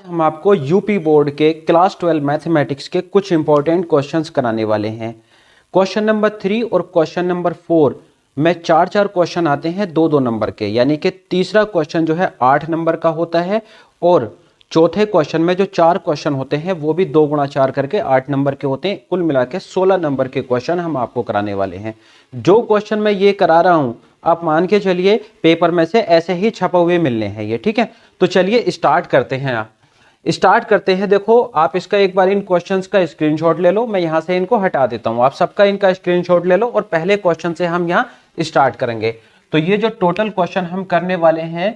हम आपको UP board के क्लास 12 मैथमेटिक्स के कुछ इंपॉर्टेंट क्वेश्चंस कराने वाले हैं। क्वेश्चन नंबर 3 और क्वेश्चन नंबर 4 में चार क्वेश्चन आते हैं 2-2 नंबर के, यानी कि तीसरा क्वेश्चन जो है 8 नंबर का होता है और चौथे क्वेश्चन में जो 4 क्वेश्चन होते हैं वो भी 2 गुणा 4 करके 8 नंबर के होते हैं। कुल मिला के 16 नंबर के क्वेश्चन हम आपको कराने वाले हैं। जो क्वेश्चन मैं ये करा रहा हूं आप मान के चलिए पेपर में से ऐसे ही छपे हुए मिलने हैं ये, ठीक है। तो चलिए स्टार्ट करते हैं। देखो आप इसका एक बार इन क्वेश्चंस का स्क्रीनशॉट ले लो, मैं यहां से इनको हटा देता हूं। आप सबका इनका स्क्रीनशॉट ले लो और पहले क्वेश्चन से हम यहां स्टार्ट करेंगे। तो ये जो टोटल क्वेश्चन हम करने वाले हैं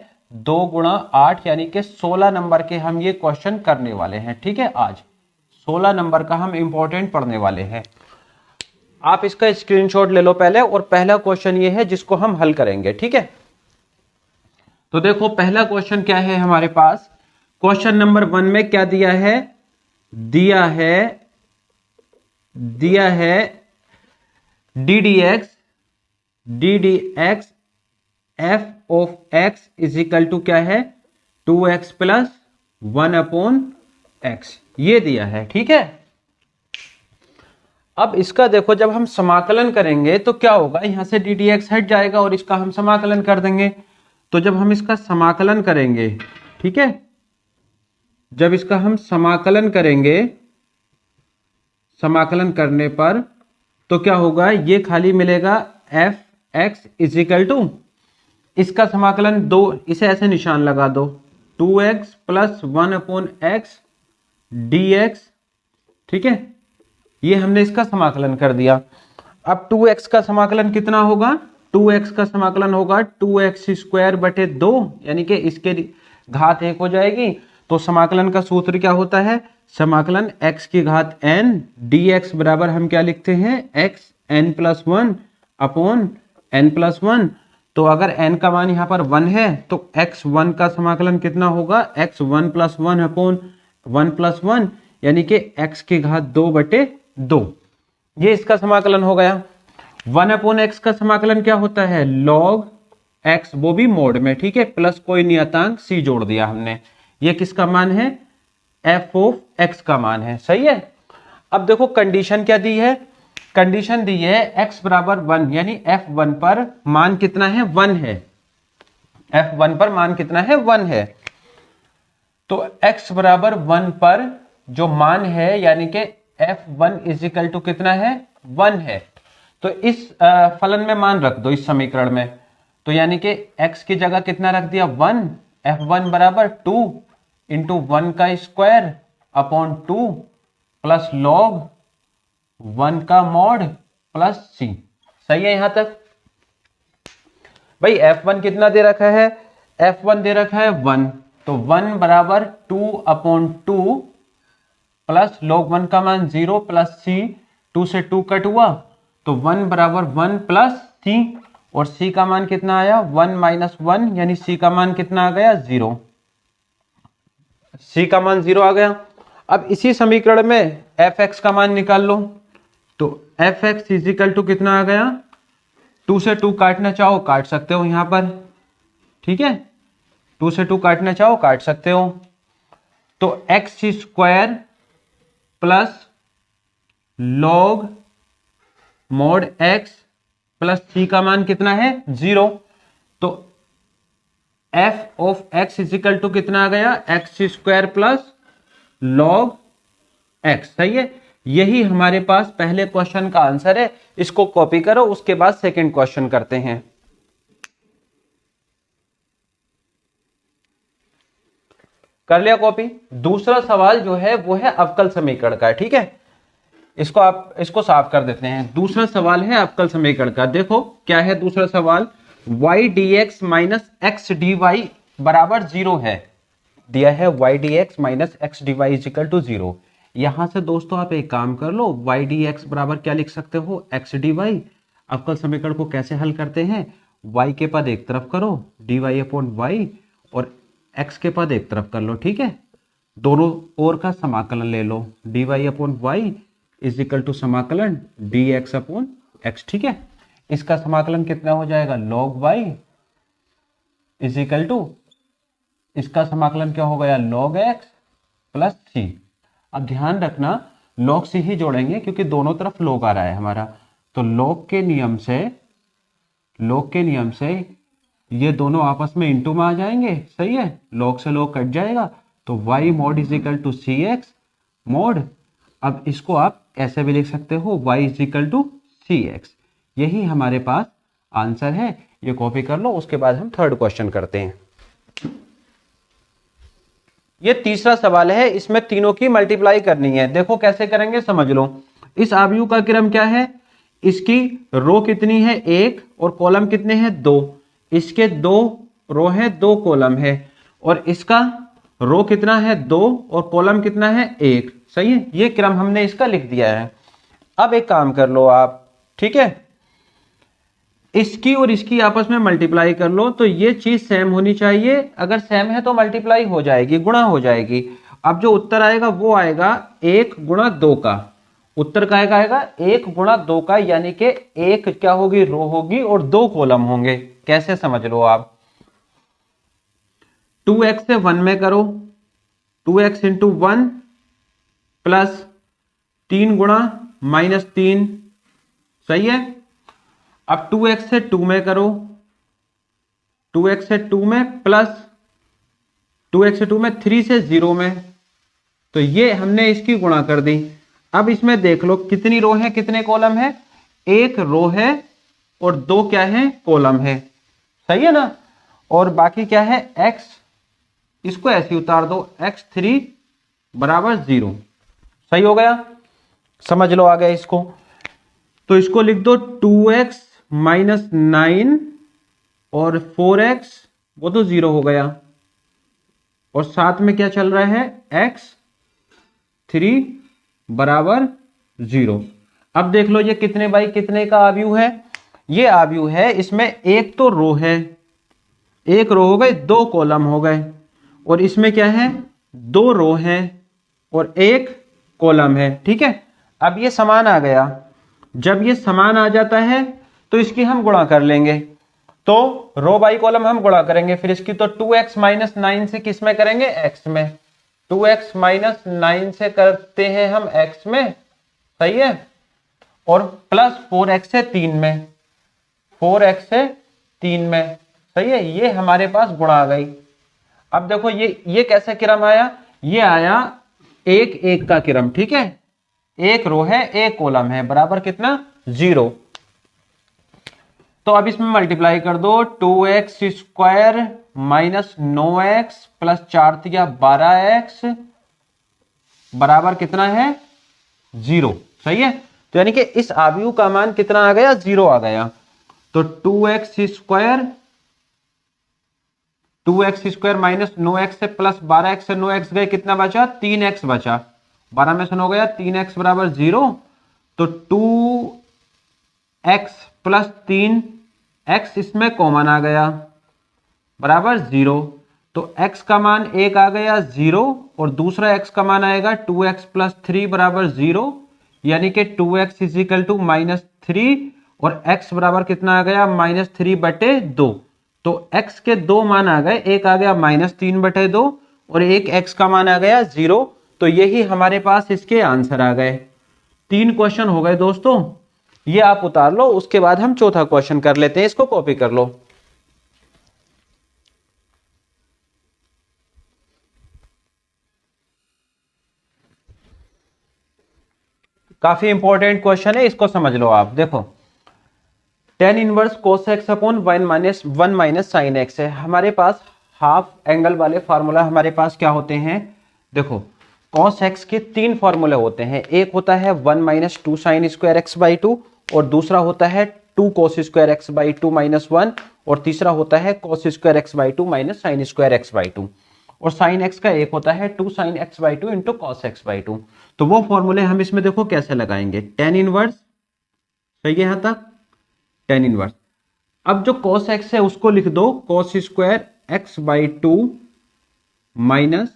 2 गुणा 8 यानी कि 16 नंबर के हम ये क्वेश्चन करने वाले हैं, ठीक है। आज 16 नंबर का हम इंपॉर्टेंट पढ़ने वाले हैं। आप इसका स्क्रीनशॉट ले लो पहले, और पहला क्वेश्चन ये है जिसको हम हल करेंगे, ठीक है। तो देखो पहला क्वेश्चन क्या है हमारे पास। क्वेश्चन नंबर 1 में क्या दिया है, दिया है d d x f of x is equal to क्या है 2x प्लस 1 अपॉन एक्स, ये दिया है, ठीक है। अब इसका देखो जब हम समाकलन करेंगे तो क्या होगा, यहां से डी डी एक्स हट जाएगा और इसका हम समाकलन कर देंगे। तो जब हम इसका समाकलन करेंगे, ठीक है, जब इसका हम समाकलन करेंगे, समाकलन करने पर तो क्या होगा, ये खाली मिलेगा f x is equal to, इसका समाकलन 2, इसे ऐसे निशान लगा दो, 2x plus 1 upon x d x, ठीक है। ये हमने इसका समाकलन कर दिया। अब 2x का समाकलन कितना होगा, 2x का समाकलन होगा 2x स्क्वायर बटे 2, यानी कि इसके घात 1 हो जाएगी। तो समाकलन का सूत्र क्या होता है, समाकलन x की घात n dx बराबर हम क्या लिखते हैं x n plus 1 upon n plus 1। तो अगर n का मान यहाँ पर 1 है तो x1 का समाकलन कितना होगा, x1 प्लस 1 अपॉन 1 प्लस 1, यानी कि x की घात 2 बटे 2। ये इसका समाकलन हो गया। 1 अपॉन x का समाकलन क्या होता है, log x, वो भी मोड में, ठीक है, प्लस कोई नियतांक c जोड़ दिया हमने। ये किसका मान है, f ऑफ x का मान है, सही है। अब देखो कंडीशन क्या दी है, कंडीशन दी है x बराबर 1, यानी f1 पर मान कितना है 1 है, f1 पर मान कितना है 1 है। तो x बराबर 1 पर जो मान है यानी कि f1 इज इक्वल टू कितना है 1 है। तो इस फलन में मान रख दो इस समीकरण में, तो यानी कि x की जगह कितना रख दिया 1, f1 बराबर 2 इंटू 1 का स्क्वायर अपॉन 2 प्लस लॉग 1 का मॉड प्लस c, सही है यहां तक। भाई f1 कितना दे रखा है, f1 दे रखा है 1, तो 1 बराबर 2 अपॉन 2 प्लस लॉग 1 का मान 0 प्लस c, 2 से 2 कट हुआ तो 1 बराबर 1 प्लस c, और c का मान कितना आया 1 माइनस 1, यानी c का मान कितना आ गया 0, c का मान 0 आ गया। अब इसी समीकरण में fx का मान निकाल लो, तो fx इज इक्वल टू कितना आ गया, 2 से 2 काटना चाहो काट सकते हो यहां पर, ठीक है, 2 से 2 काटना चाहो काट सकते हो। तो x square plus log mod x plus c का मान कितना है 0। तो f of x is equal to कितना आ गया, x square plus log x, सही है। यही हमारे पास पहले क्वेश्चन का आंसर है। इसको कॉपी करो, उसके बाद सेकंड क्वेश्चन करते हैं। कर लिया कॉपी। दूसरा सवाल जो है वो है अवकल समीकरण का, ठीक है। इसको साफ कर देते हैं। दूसरा सवाल है अवकल समीकरण का। देखो क्या है दूसरा सवाल, y dx minus x d y बराबर 0 है, दिया है y dx minus x d y is equal to 0। यहां से दोस्तों आप एक काम कर लो, y dx बराबर क्या लिख सकते हो x dy। अवकल समीकरण को कैसे हल करते हैं, y के पद एक तरफ करो dy अपॉन y, और x के पद एक तरफ कर लो, ठीक है। दोनों ओर का समाकलन ले लो, dy upon y is equal to समाकलन dx अपॉन x, ठीक है। इसका समाकलन कितना हो जाएगा log y is equal to, इसका समाकलन क्या हो गया log x प्लस सी। अब ध्यान रखना लॉग से ही जोड़ेंगे क्योंकि दोनों तरफ लॉग आ रहा है हमारा, तो लॉग के नियम से ये दोनों आपस में इंटू में आ जाएंगे, सही है, लॉग से लॉग कट जाएगा, तो y mod is equal to c x mod. अब इसको आप ऐसे भी लिख सकते हो y is equal to c x. यही हमारे पास आंसर है, ये कॉपी कर लो। उसके बाद हम थर्ड क्वेश्चन करते हैं। ये तीसरा सवाल है, इसमें तीनों की मल्टीप्लाई करनी है। देखो कैसे करेंगे समझ लो। इस आव्यूह का क्रम क्या है, इसकी रो कितनी है 1 और कॉलम कितने हैं 2, इसके 2 रो है 2 कॉलम है, और इसका रो कितना है 2 और कॉलम कितना है 1, सही है। ये क्रम हमने इसका लिख दिया है। अब एक काम कर लो आप, ठीक है, इसकी और इसकी आपस में मल्टीप्लाई कर लो, तो ये चीज सेम होनी चाहिए। अगर सेम है तो मल्टीप्लाई हो जाएगी, गुणा हो जाएगी। अब जो उत्तर आएगा वो आएगा 1 गुणा 2 का। उत्तर का आएगा 1 गुणा 2 का, यानी कि 1 क्या होगी, रो होगी, और 2 कॉलम होंगे। कैसे समझ लो आप, 2x से 1 में करो, 2x इंटू 1 प्लस 3 गुणा -3, सही है। अब 2x से 2 में करो, 2x से 2 में प्लस 2x से 2 में 3 से 0 में, तो ये हमने इसकी गुणा कर दी। अब इसमें देख लो कितनी रो है कितने कॉलम है, 1 रो है और 2 क्या है कॉलम है, सही है ना। और बाकी क्या है x, इसको ऐसे उतार दो, x3 बराबर 0, सही हो गया। समझ लो आ गया इसको, तो इसको लिख दो 2x माइनस 9 और 4x, वो तो 0 हो गया, और साथ में क्या चल रहा है x3 बराबर 0। अब देख लो ये कितने बाई कितने का आव्यूह है, ये आव्यूह है, इसमें एक तो रो है, एक रो हो गए 2 कॉलम हो गए, और इसमें क्या है 2 रो है और 1 कॉलम है, ठीक है। अब ये समान आ गया, जब ये समान आ जाता है तो इसकी हम गुणा कर लेंगे, तो रो बाई कॉलम हम गुणा करेंगे। फिर इसकी तो 2x माइनस 9 से किस में करेंगे, x में, 2x माइनस 9 से करते हैं हम x में, सही है, और प्लस 4x से 3 में, 4x से 3 में, सही है। ये हमारे पास गुणा आ गई। अब देखो ये कैसे क्रम आया, ये आया 1 1 का क्रम, ठीक है, 1 रो है 1 कॉलम है, बराबर कितना 0। तो अब इसमें मल्टीप्लाई कर दो, 2x square minus 9x plus 4 तिया 12x बराबर कितना है 0, सही है। तो यानी कि इस आव्यूह का मान कितना आ गया, 0 आ गया। तो 2x स्क्वायर माइनस 9x से प्लस 12x से 9x गए, कितना बचा 3x बचा, 12 में से 9 गया, 3x बराबर 0। तो 2x प्लस 3x इसमें कॉमन आ गया, बराबर 0। तो x का मान 1 आ गया 0, और दूसरा x का मान आएगा 2x प्लस 3 बराबर 0, यानी कि 2x इज इक्वल टू -3, और x बराबर कितना आ गया -3/2। तो x के 2 मान आ गए, एक आ गया -3/2 और एक x का मान आ गया 0। तो यही हमारे पास इसके आंसर आ गए। 3 क्वेश्चन हो गए दोस्तों, ये आप उतार लो। उसके बाद हम चौथा क्वेश्चन कर लेते हैं, इसको कॉपी कर लो। काफी इंपॉर्टेंट क्वेश्चन है, इसको समझ लो आप। देखो tan inverse cos x upon 1 minus sine x है। हमारे पास हाफ एंगल वाले फार्मूला हमारे पास क्या होते हैं, देखो cos x के 3 फार्मूले होते हैं। एक होता है 1 minus 2 sine square x by 2, और दूसरा होता है 2 cos square x by 2 minus 1, और तीसरा होता है cos square x by 2 minus sine square x by 2। और साइन x का एक होता है 2 sine x by 2 into cos x by 2। तो वो फॉर्मूले हम इसमें देखो कैसे लगाएंगे, tan इनवर्स, सही है यहां तक, tan इनवर्स। अब जो cos x है उसको लिख दो cos square x by 2 minus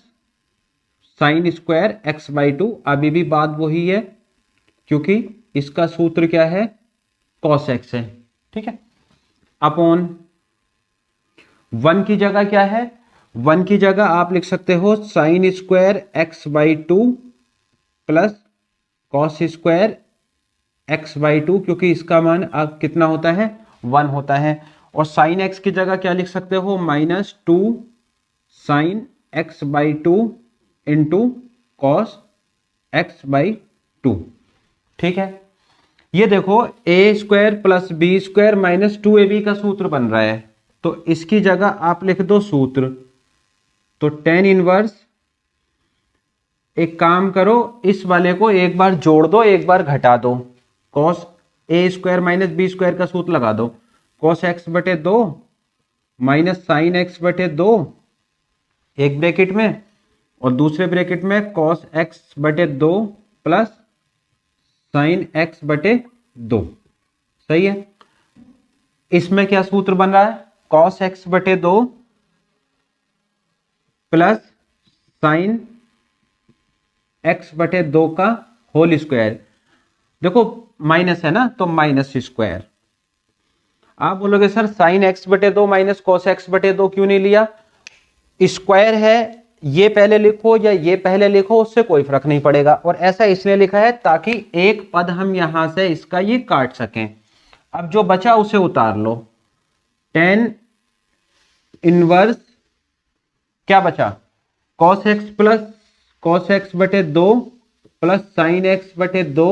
sine square x by 2। अभी भी बात वही है, क्योंकि इसका सूत्र क्या है cos x है, ठीक है। अपॉन 1 की जगह क्या है 1 की जगह आप लिख सकते हो sine square x by two plus cos square x by to, क्योंकि इसका मान अब कितना होता है 1 होता है। और साइन एक्स की जगह क्या लिख सकते हो minus two sine x by two into cos x by two. ठीक है, ये देखो a square plus b square minus two a b का सूत्र बन रहा है, तो इसकी जगह आप लिख दो सूत्र। तो टेन इनवर्स, एक काम करो इस वाले को एक बार जोड़ दो एक बार घटा दो, cos A square minus B square का सूत्र लगा दो, कॉस एक्स बटे दो माइनस साइन एक्स बटे दो एक ब्रैकेट में, और दूसरे ब्रैकेट में कॉस एक्स बटे दो प्लस साइन एक्स बटे दो। सही है, इसमें क्या सूत्र बन रहा है कॉस एक्स बटे दो प्लस साइन एक्स बटे दो का होल स्क्वायर। देखो माइनस है ना, तो माइनस स्क्वायर। आप बोलोगे सर साइन एक्स बटे दो माइनस कॉस एक्स बटे दो क्यों नहीं लिया, स्क्वायर है, ये पहले लिखो या ये पहले लिखो उससे कोई फर्क नहीं पड़ेगा, और ऐसा इसलिए लिखा है ताकि एक पद हम यहां से इसका ये काट सकें। अब जो बचा उसे उतार लो, टेन इनवर्स क्या बचा cos x plus cos x बटे दो प्लस साइन एक्स बटे दो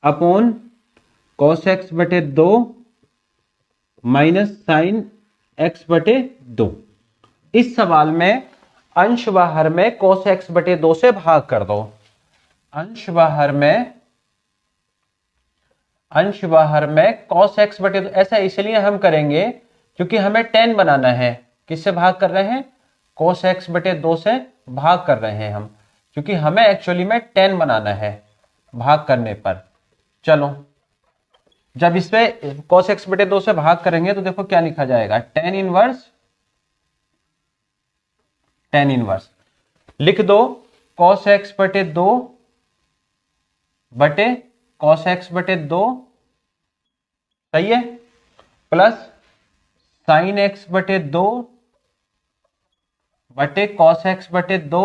अपॉन कॉस एक्स बटे दो माइनस साइन एक्स बटे दो। इस सवाल में अंश बाहर में cos x बटे दो से भाग कर दो, अंश बाहर में cos x बटे दो। ऐसा इसलिए हम करेंगे क्योंकि हमें tan बनाना है। किससे भाग कर रहे हैं cos x बटे दो से भाग कर रहे हैं हम, क्योंकि हमें एक्चुअली में tan बनाना है भाग करने पर। चलो जब इस पे cos x बटे दो से भाग करेंगे तो देखो क्या लिखा जाएगा tan इनवर्स लिख दो cos x बटे दो बटे cos x बटे दो, सही है, प्लस sin x बटे दो बटे cos x बटे दो,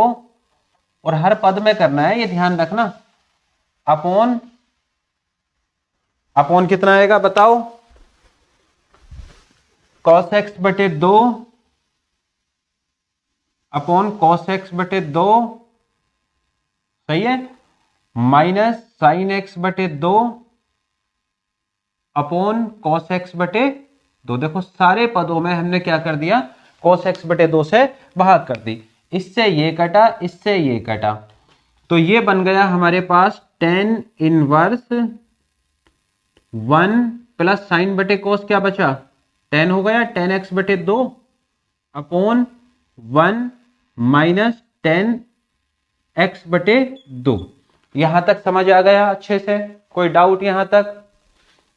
और हर पद में करना है ये ध्यान रखना, अपॉन कितना आएगा बताओ cos x बटे दो अपॉन cos x बटे दो, सही है, माइनस साइन एक्स बटे दो अपॉन cos x बटे दो। देखो सारे पदों में हमने क्या कर दिया cos x बटे दो से भाग कर दी, इससे ये कटा इससे ये कटा, तो ये बन गया हमारे पास tan इनवर्स 1 प्लस साइन बटे cos क्या बचा tan हो गया tan x बटे दो अपॉन 1 माइनस tan x बटे दो। यहां तक समझ आ गया अच्छे से, कोई डाउट यहां तक?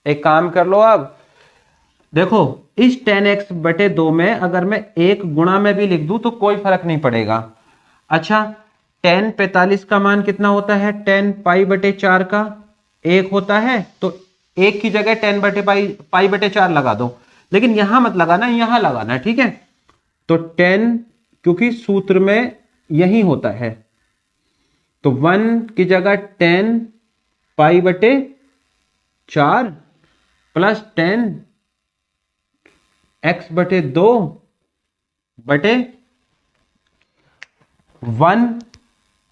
एक काम कर लो, अब देखो इस tan x बटे दो में अगर मैं एक गुणा में भी लिख दूं तो कोई फर्क नहीं पड़ेगा। अच्छा tan 45 का मान कितना होता है tan पाई बटे 4 का एक होता है, तो एक की जगह tan बटे पाई बटे 4 लगा दो, लेकिन यहां मत लगाना यहां लगाना, ठीक है। तो tan क्योंकि सूत्र में यही होता है, तो 1 की जगह tan पाई बटे 4 प्लस tan x बटे दो बटे 1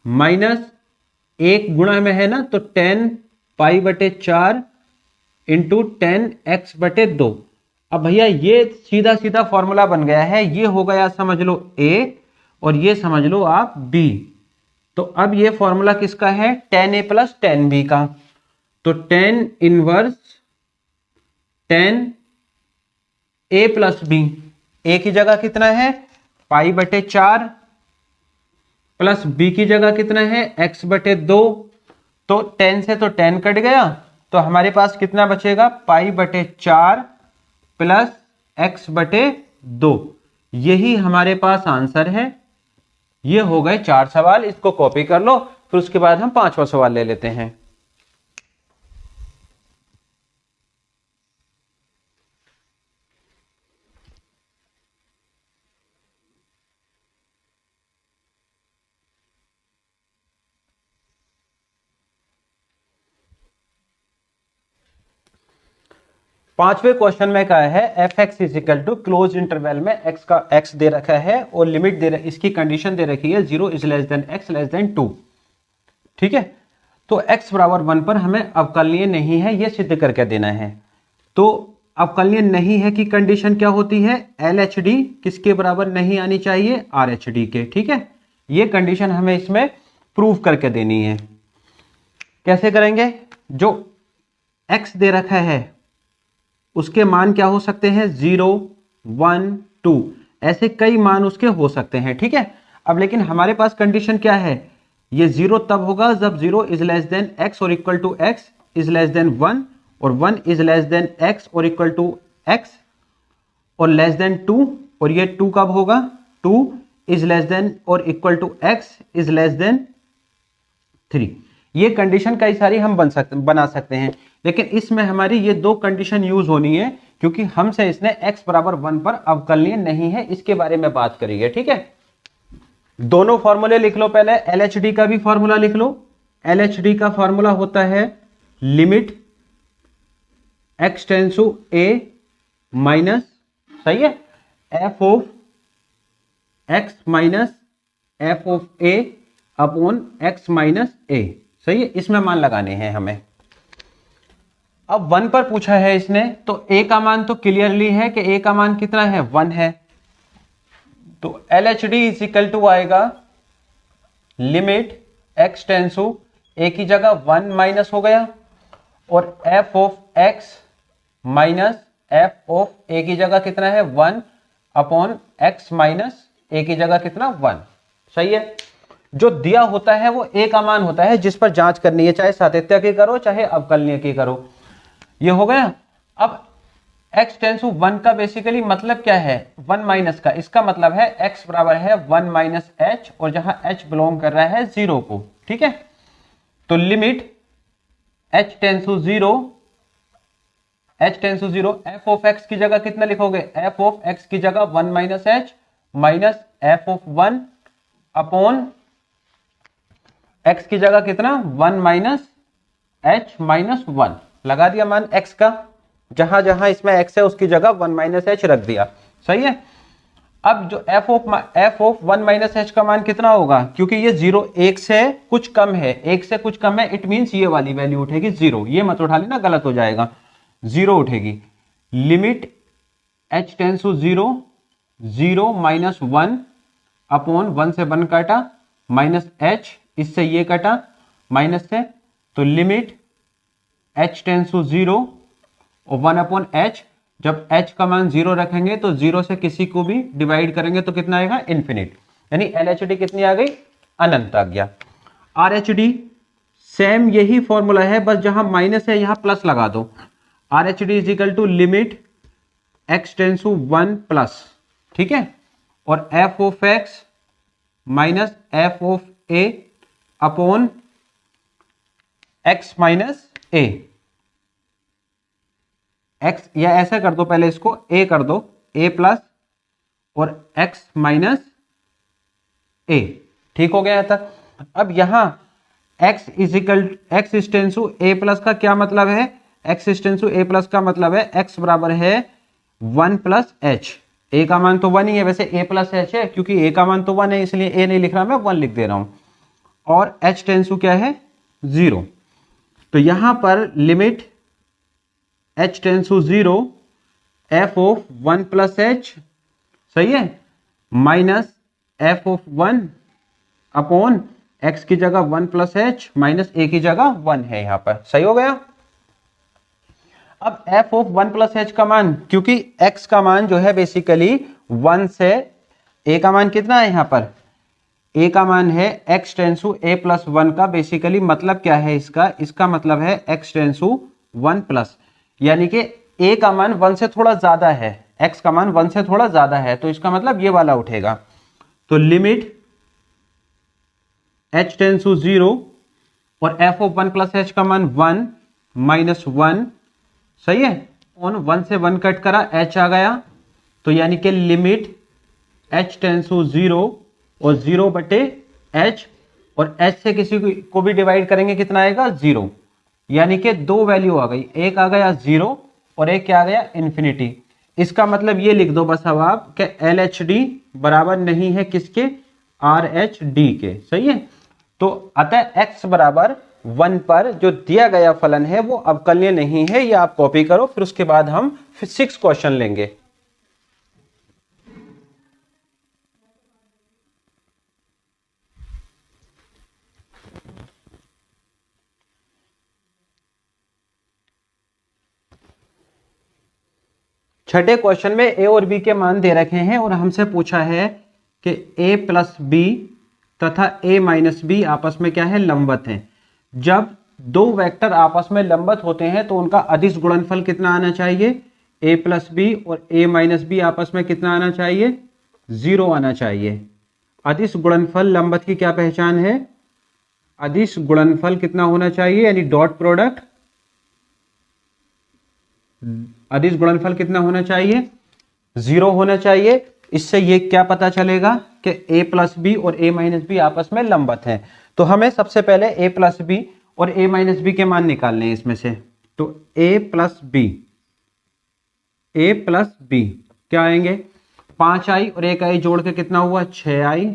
माइनस एक गुणा में है ना, तो tan पाई बटे 4 इंटू tan x बटे दो। अब भैया ये सीधा सीधा फॉर्मूला बन गया है, ये हो गया समझ लो a और ये समझ लो आप b। तो अब ये फॉर्मूला किसका है tan a plus tan b का, तो tan inverse tan a plus b, a की जगह कितना है पाई बटे 4 प्लस b की जगह कितना है x बटे 2, तो tan से तो tan कट गया, तो हमारे पास कितना बचेगा पाई बटे 4 प्लस x बटे 2। यही हमारे पास आंसर है। ये हो गए 4 सवाल, इसको कॉपी कर लो, फिर उसके बाद हम 5वां सवाल ले लेते हैं। पांचवें क्वेश्चन में क्या है, f x is equal to close interval में एक्स का एक्स दे रखा है और लिमिट इसकी कंडीशन दे रखी है 0 is less then x less than 2। ठीक है, तो x बराबर 1 पर हमें अवकलनीय नहीं है ये सिद्ध करके देना है। तो अवकलनीय नहीं है कि कंडीशन क्या होती है, LHD किसके बराबर नहीं आनी चाहिए, RHD के। ठीक है, ये कंडीशन हमें इसमें प्रूव करके देनी है। कैसे करेंगे, जो x दे रखा है उसके मान क्या हो सकते हैं, 0 1 2, ऐसे कई मान उसके हो सकते हैं। ठीक है, अब लेकिन हमारे पास कंडीशन क्या है, ये 0 तब होगा जब 0 इज लेस देन x और equal to x is less than 1 और 1 इज लेस देन x और इक्वल टू x और लेस देन 2, और ये 2 कब होगा, 2 इज लेस देन और equal to x is less than 3। ये कंडीशन कई सारी हम बना सकते हैं, लेकिन इसमें हमारी ये दो कंडीशन यूज होनी है क्योंकि हमसे इसने x बराबर 1 पर अवकलनीय नहीं है, इसके बारे में बात करेंगे। ठीक है, दोनों फॉर्मूले लिख लो, पहले LHD का भी फॉर्मूला लिख लो। LHD का फॉर्मूला होता है limit x tends to a minus, सही है, f of x minus f of a upon x minus a, सही है। इसमें मान लगाने हैं हमें। अब 1 पर पूछा है इसने, तो a का मान तो क्लियरली है कि a का मान कितना है, 1 है। तो LHD इज इक्वल टू आएगा limit x tends to a की जगह 1 माइनस हो गया और f of x minus f of a की जगह कितना है, 1 अपॉन x माइनस a की जगह कितना, 1। सही है, जो दिया होता है वो a का मान होता है जिस पर जांच करनी है, चाहे सातत्य की करो चाहे अवकलनीय की करो। ये हो गया। अब x टेंस टू 1 का बेसिकली मतलब क्या है, 1 माइनस का, इसका मतलब है x बराबर है 1 माइनस h और जहां h बिलोंग कर रहा है 0 को। ठीक है, तो limit h tends to 0, h tends to 0, f of x की जगह कितना लिखोगे, f ऑफ x की जगह 1 minus h minus f of 1 upon x की जगह कितना, 1 माइनस h माइनस 1 लगा दिया मान x का, जहां जहां इसमें x है उसकी जगह 1 माइनस h रख दिया। सही है, अब जो f ऑफ 1 माइनस h का मान कितना होगा, क्योंकि ये 0 1 से कुछ कम है, 1 से कुछ कम है, इट मींस ये वाली वैल्यू उठेगी 0। ये मत उठा लेना, गलत हो जाएगा, 0 उठेगी। Limit h tends to 0, 0 minus 1 upon 1 से 1 काटा माइनस h, इससे ये कटा माइनस से, तो लिमिट h टेंस टू 0 और 1 अपॉन h, जब h का मान 0 रखेंगे तो 0 से किसी को भी डिवाइड करेंगे तो कितना आएगा, इन्फिनिट, यानी LHD कितनी आ गई, अनंत आ गया। RHD सेम यही फॉर्मूला है, बस जहां माइनस है यहां प्लस लगा दो। RHD is equal to limit x tends to 1 plus, ठीक है, और f of x minus f of a upon x minus a। x या ऐसा कर दो, पहले इसको a कर दो, a प्लस और x माइनस a। ठीक हो गया तक। अब यहां x is equal x tends to a plus का क्या मतलब है, x tends to a plus का मतलब है x बराबर है 1 प्लस h। a का मान तो 1 ही है, वैसे a प्लस h है, क्योंकि a का मान तो 1 है इसलिए a नहीं लिख रहा, मैं 1 लिख दे रहा हूं, और h टेंस टू क्या है, 0। तो यहां पर limit h tends to 0 f of 1 plus h, सही है, minus f of 1 upon x की जगह 1 प्लस h माइनस a की जगह 1 है यहां पर। सही हो गया। अब f ऑफ 1 प्लस h का मान, क्योंकि x का मान जो है बेसिकली 1 से a का मान कितना है यहां पर, a का मान है x tends to a plus 1 का। बेसिकली मतलब क्या है इसका मतलब है x टेंस टू 1 प्लस, यानी कि a का मान 1 से थोड़ा ज्यादा है, x का मान 1 से थोड़ा ज्यादा है, तो इसका मतलब ये वाला उठेगा। तो लिमिट h टेंस टू 0 और f ऑफ 1 प्लस h का मान 1 माइनस 1, सही है, ऑन 1 से 1 कट करा, h आ गया, तो यानी कि लिमिट h टेंस टू 0 और 0 बटे h, और h से किसी को भी डिवाइड करेंगे कितना आएगा, 0, यानी कि दो वैल्यू आ गई, एक आ गया 0 और एक क्या आ गया इन्फिनिटी। इसका मतलब ये लिख दो बस अब आप कि LHD बराबर नहीं है किसके, RH/D के। सही है, तो अतः x बराबर 1 पर जो दिया गया फलन है वो अवकलनीय नहीं है। ये आप कॉपी करो, फिर उसके बाद हम फिर 6 क्वेश्चन लेंगे। छठे क्वेश्चन में a और b के मान दे रखे हैं और हमसे पूछा है कि a प्लस बी तथा a माइनस बी आपस में क्या है, लंबवत हैं। जब दो वेक्टर आपस में लंबवत होते हैं तो उनका अदिश गुणनफल कितना आना चाहिए, a प्लस बी और a माइनस बी आपस में कितना आना चाहिए, 0 आना चाहिए। अदिश गुणनफल लंबवत की क्या पहचान है, अदिश गुणनफल कितना होना चाहिए, यानी डॉट प्रोडक्ट, अदिश गुणनफल कितना होना चाहिए, 0 होना चाहिए। इससे ये क्या पता चलेगा कि a प्लस बी और a माइनस बी आपस में लंबवत हैं। तो हमें सबसे पहले a प्लस बी और a माइनस बी के मान निकालने हैं इसमें से। तो a प्लस बी क्या आएंगे, 5i और 1i जोड़ के कितना हुआ, 6i।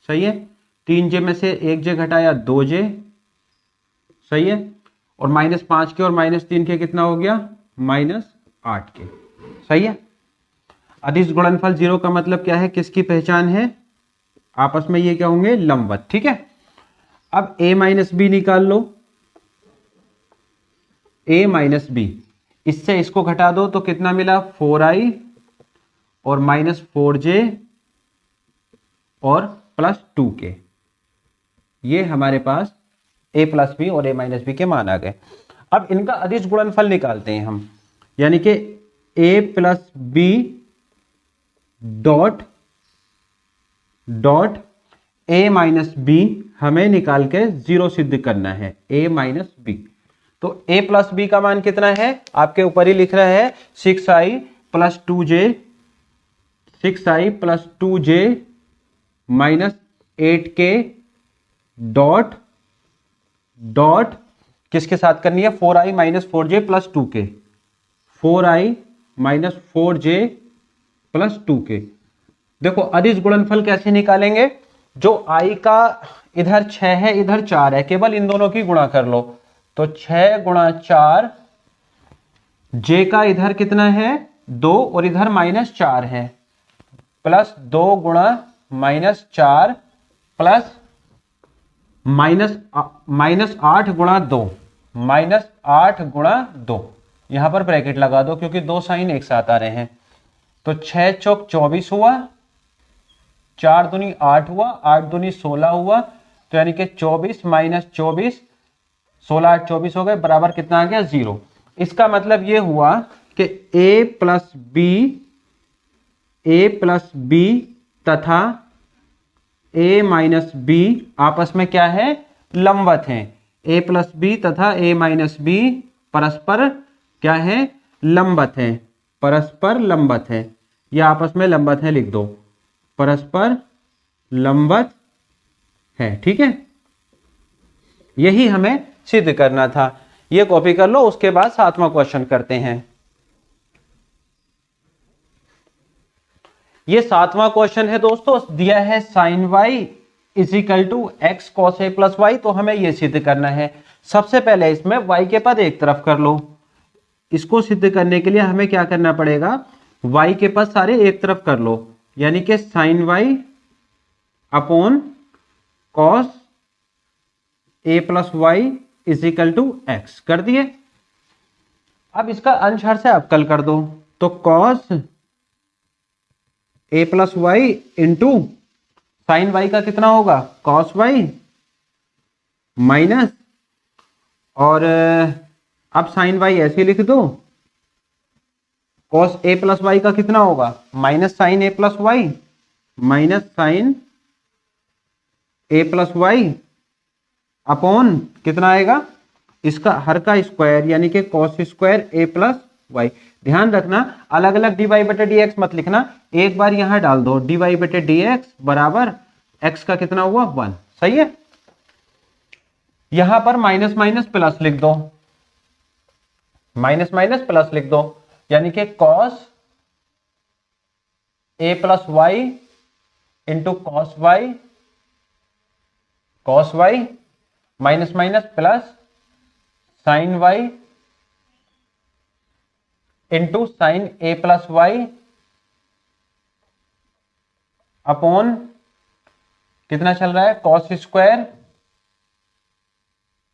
सही है, 3j में से 1j घटाया 2j। सही है, और -5 के और -3 के कितना हो गया, -8 के। सही है, अदिश गुणनफल 0 का मतलब क्या है, किसकी पहचान है, आपस में ये क्या होंगे, लंबवत। ठीक है, अब a माइनस बी निकाल लो, a माइनस बी, इससे इसको घटा दो तो कितना मिला, 4i और -4j और +2k। ये हमारे पास a प्लस बी और a माइनस बी के मान आ गए। अब इनका अदिश गुणनफल निकालते हैं हम, यानी कि a plus b dot a minus b हमें निकाल के 0 सिद्ध करना है, a माइनस बी। तो a प्लस बी का मान कितना है, आपके ऊपर ही लिख रहा है 6i plus 2j -8k dot किसके साथ करनी है, 4i - 4j + 2k, 4i - 4j + 2k। देखो अदिश गुणनफल कैसे निकालेंगे, जो i का इधर 6 है इधर 4 है, केवल इन दोनों की गुणा कर लो। तो 6 × 4, j का इधर कितना है 2 और इधर -4 है, प्लस 2 × -4 प्लस -8 × 2, -8 × 2, यहां पर ब्रैकेट लगा दो क्योंकि दो साइन एक साथ आ रहे हैं। तो 6 चौक 24 हुआ, 4 दूनी 8 हुआ, 8 दूनी 16 हुआ, तो यानी कि 24 - 24, 16 8 24 हो गए, बराबर कितना आ गया, 0। इसका मतलब ये हुआ कि a प्लस बी तथा a माइनस बी आपस में क्या है, लंबवत हैं। a प्लस बी तथा a माइनस बी परस्पर क्या है, लंबवत है, परस्पर लंबवत है, या आपस में लंबवत है, लिख दो परस्पर लंबवत है। ठीक है, यही हमें सिद्ध करना था। ये कॉपी कर लो, उसके बाद 7वां क्वेश्चन करते हैं। ये 7वां क्वेश्चन है दोस्तों, दिया है sin y = x cos a + y, तो हमें यह सिद्ध करना है। सबसे पहले इसमें y के पद एक तरफ कर लो। इसको सिद्ध करने के लिए हमें क्या करना पड़ेगा, y के पद सारे एक तरफ कर लो, यानी कि sin y upon cos a + y = x कर दिए। अब इसका अंशहर से अवकल कर दो, तो cos a + y into sine y का कितना होगा, cos y माइनस, और अब साइन y ऐसे लिख दो, cos a + y का कितना होगा, minus sine a + y, minus sine a + y अपॉन कितना आएगा, इसका हर का स्क्वायर, यानी कि cos स्क्वायर a + y। ध्यान रखना अलग अलग dy/dx मत लिखना, एक बार यहां डाल दो dy/dx बराबर x का कितना हुआ, 1। सही है, यहां पर माइनस माइनस प्लस लिख दो, माइनस माइनस प्लस लिख दो, यानी कि cos a plus y into cos y minus minus plus sine y into sine a plus y upon कितना चल रहा है, cos square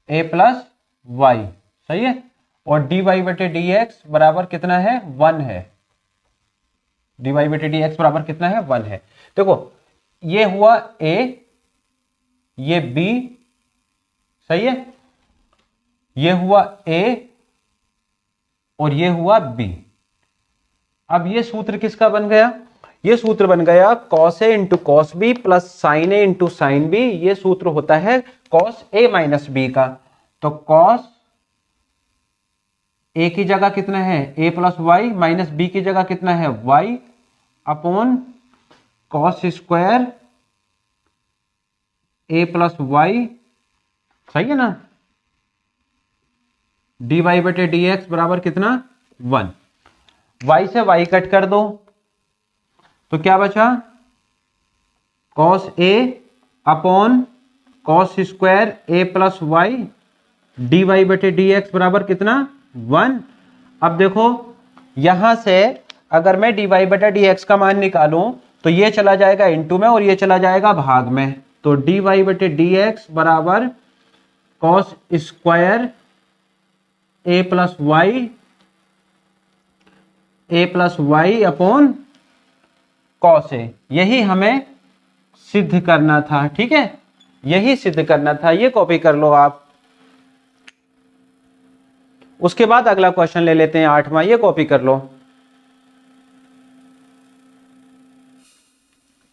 a plus y, सही है। और डी वाई बटे डी एक्स बराबर कितना है, 1 है। डी वाई बटे डी एक्स बराबर कितना है, 1 है। देखो ये हुआ ए, ये बी, सही है, ये हुआ ए और ये हुआ बी। अब ये सूत्र किसका बन गया, ये सूत्र बन गया cos a into cos b plus sine a into sine b. ये सूत्र होता है कॉस ए माइनस बी का। तो कॉस ए की जगह कितना है, ए प्लस वाई, माइनस बी की जगह कितना है, Y, upon cos square a plus y, सही है ना। डी वाई बटे डी एक्स बराबर कितना, 1। वाई से वाई कट कर दो तो क्या बचा, cos A upon cos square a plus Y D y बटे डी एक्स बराबर कितना, 1। अब देखो यहां से अगर मैं डी वाई बटा डी एक्स का मान निकालूं तो ये चला जाएगा इनटू में और ये चला जाएगा भाग में। तो डी वाई बटे डी एक्स बराबर cos square a plus y upon cos A. यही हमें सिद्ध करना था, ठीक है, यही सिद्ध करना था। ये कॉपी कर लो आप। उसके बाद अगला क्वेश्चन ले लेते हैं 8वां, ये कॉपी कर लो।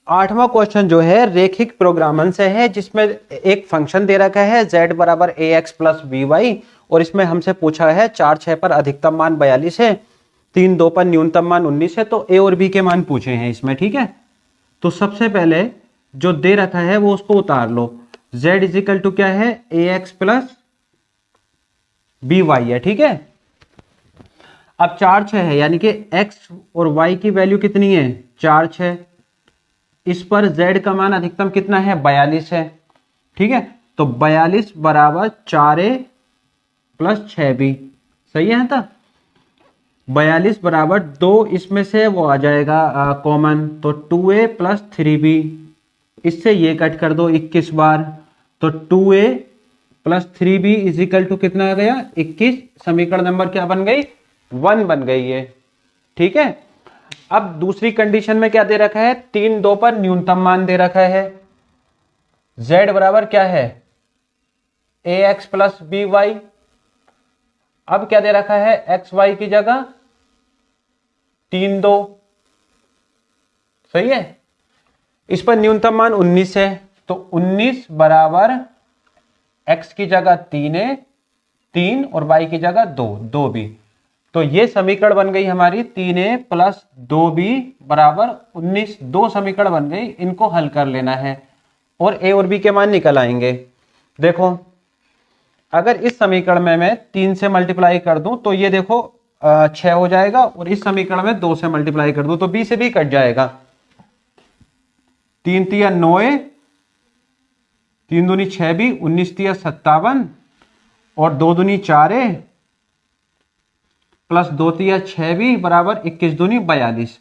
8वां क्वेश्चन जो है रेखिक प्रोग्रामन से है, जिसमें एक फंक्शन दे रखा है z बराबर ए एक्स प्लस बी वाई, और इसमें हमसे पूछा है 4 6 पर अधिकतम मान 42 है, 3 2 पर न्यूनतम मान 19 है। तो ए और बी के मान पूछे हैं इसमें, ठीक है। तो सबसे पहले जो दे रखा है वो उसको उतार लो। z इजिकल टू क्या है, ए एक्स प्लस बी वाई है, ठीक है। अब 4 6 है, यानी कि x और y की वैल्यू कितनी है, 4 6। इस पर z का मान अधिकतम कितना है, 42 है, ठीक है। तो 42 बराबर 4a प्लस 6b, सही है। था 42 बराबर 2, इसमें से वो आ जाएगा कॉमन, तो 2a प्लस 3b। इससे ये कट कर दो 21 बार, तो 2a plus 3b is equal to कितना आ गया, 21। समीकरण नंबर क्या बन गई, 1 बन गई है, ठीक है। अब दूसरी कंडीशन में क्या दे रखा है, 3 2 पर न्यूनतम मान दे रखा है। z बराबर क्या है, ए एक्स प्लस बी वाई। अब क्या दे रखा है, एक्स वाई की जगह 3 2, सही है। इस पर न्यूनतम मान 19 है, तो 19 बराबर x की जगह 3 है 3 और y की जगह 2 2b। तो ये समीकरण बन गई हमारी 3a प्लस 2b बराबर 19। 2 समीकरण बन गई, इनको हल कर लेना है और a और b के मान निकल आएंगे। देखो अगर इस समीकरण में मैं 3 से मल्टीप्लाई कर दूं तो ये देखो 6 हो जाएगा, और इस समीकरण में 2 से मल्टीप्लाई कर दूं तो b से b कट जाएगा। 3 तिया 9, 3 दूनी 6b, 19 तिया 57 और 2 दूनी 4 प्लस 2 तिया 6b बराबर 21 दूनी 42।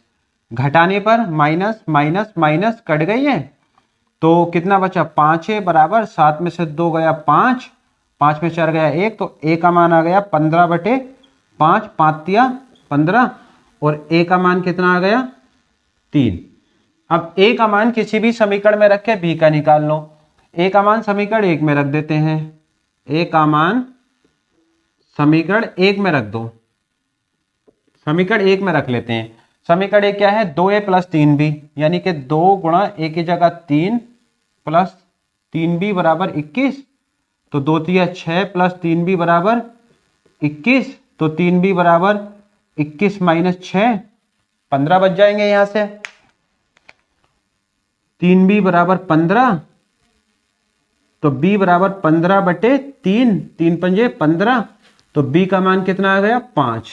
घटाने पर माइनस माइनस माइनस कट गई है, तो कितना बचा, 5 है बराबर 7 में से 2 गया 5, 5 में 4 गया 1, तो a का मान आ गया 15 बटे 5, 5 तिया 15 और a का मान कितना आ गया 3। अब a का मान किसी भी समीकरण में रख के b का निकाल लो। a का मान समीकरण 1 में रख देते हैं, a का मान समीकरण 1 में रख दो, समीकरण 1 में रख लेते हैं। समीकरण 1 क्या है, 2a प्लस 3b, यानी कि 2 गुणा a की जगह 3 प्लस 3b बराबर 21, तो 2 तिया 6 प्लस 3b बराबर 21, तो 3b बराबर 21 माइनस 6 15 बच जाएंगे यहां से। 3b बराबर 15, तो b बराबर 15 बटे 3, 3 पंजे 15, तो b का मान कितना आ गया 5,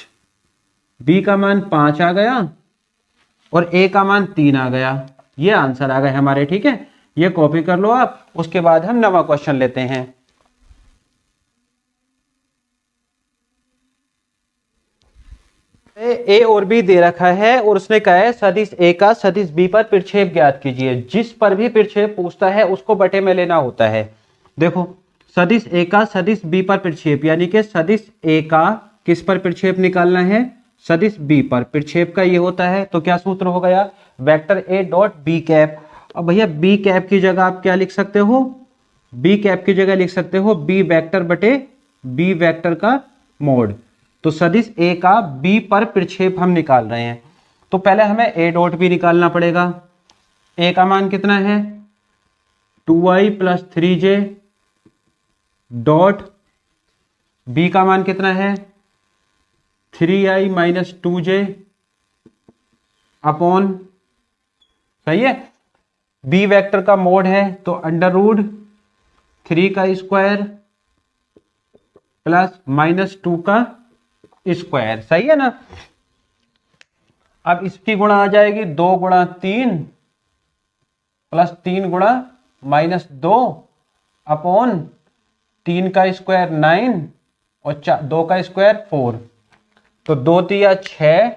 b का मान 5 आ गया और a का मान 3 आ गया। ये आंसर आ गए हमारे, ठीक है। ये कॉपी कर लो आप। उसके बाद हम नवा क्वेश्चन लेते हैं। ए और बी दे रखा है और उसने कहा है सदिश ए का सदिश बी पर प्रक्षेप ज्ञात कीजिए। जिस पर भी प्रक्षेप पूछता है उसको बटे में लेना होता है। देखो सदिश ए का सदिश बी पर प्रक्षेप, यानी कि सदिश ए का किस पर प्रक्षेप निकालना है, सदिश बी पर। प्रक्षेप का ये होता है, तो क्या सूत्र हो गया, vector a dot b cap. अब भैया बी कैप की जगह आप क्या लिख सकते हो, बी कैप की जगह लिख सकते हो बी वेक्टर बटे बी वेक्टर का मोड। तो सदिश ए का बी पर प्रक्षेप हम निकाल रहे हैं, तो पहले हमें ए डॉट बी निकालना पड़ेगा। ए का मान कितना है 2i plus 3j dot B का मान कितना है 3i माइनस 2j अपॉन, सही है। बी वेक्टर का मोड है तो अंडर रूट 3 का स्क्वायर प्लस माइनस 2 का स्क्वायर, सही है ना। अब इसकी गुणा आ जाएगी 2 गुणा 3 प्लस 3 गुणा माइनस 2 अपॉन 3 का स्क्वायर 9 और 2 का स्क्वायर 4। तो 2 तिया 6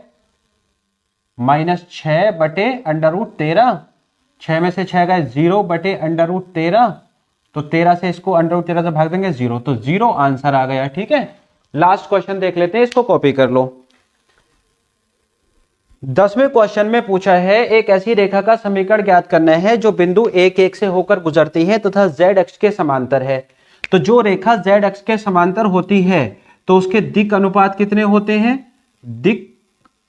माइनस 6 बटे अंडर रूट 13, 6 में से 6 गए 0 बटे अंडर रूट 13, तो 13 से इसको अंडर रूट 13 से भाग देंगे 0, तो 0 आंसर आ गया, ठीक है। लास्ट क्वेश्चन देख लेते हैं, इसको कॉपी कर लो। 10वें क्वेश्चन में पूछा है एक ऐसी रेखा का समीकरण ज्ञात करना है जो बिंदु 1 से होकर गुजरती है तथा z अक्ष के समांतर है। तो जो रेखा z अक्ष के समांतर होती है तो उसके दिक् अनुपात कितने होते हैं, दिक्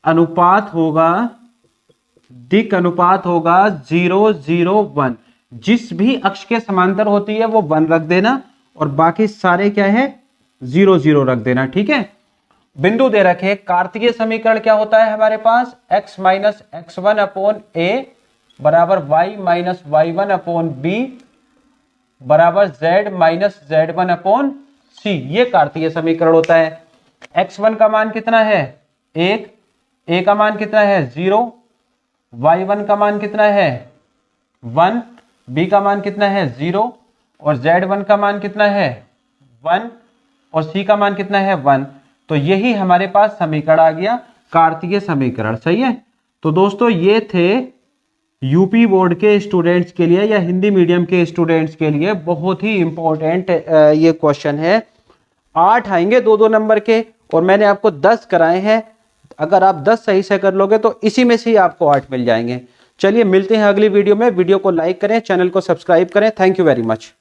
अनुपात होगा 0 0 1। जिस भी अक्ष के समांतर होती है वो 1 रख देना और बाकी सारे क्या है 0 0 रख देना, ठीक है। बिंदु दे रखे, कार्तीय समीकरण क्या होता है हमारे पास, x minus x1 upon a बराबर y minus y1 upon b बराबर z minus z1 upon c। ये कार्तीय समीकरण होता है। x1 का मान कितना है 1, a का मान कितना है 0, y1 का मान कितना है 1, b का मान कितना है 0 और z1 का मान कितना है 1 और c का मान कितना है 1। तो यही हमारे पास समीकरण आ गया, कार्तीय समीकरण, सही है। तो दोस्तों ये थे यूपी बोर्ड के स्टूडेंट्स के लिए या हिंदी मीडियम के स्टूडेंट्स के लिए बहुत ही इंपॉर्टेंट ये क्वेश्चन है। 8 आएंगे 2-2 नंबर के और मैंने आपको 10 कराए हैं। अगर आप 10 सही से कर लोगे तो इसी में से ही आपको 8 मिल जाएंगे। चलिए मिलते हैं अगली वीडियो में। वीडियो को लाइक करें, चैनल को सब्सक्राइब करें। Thank you very much.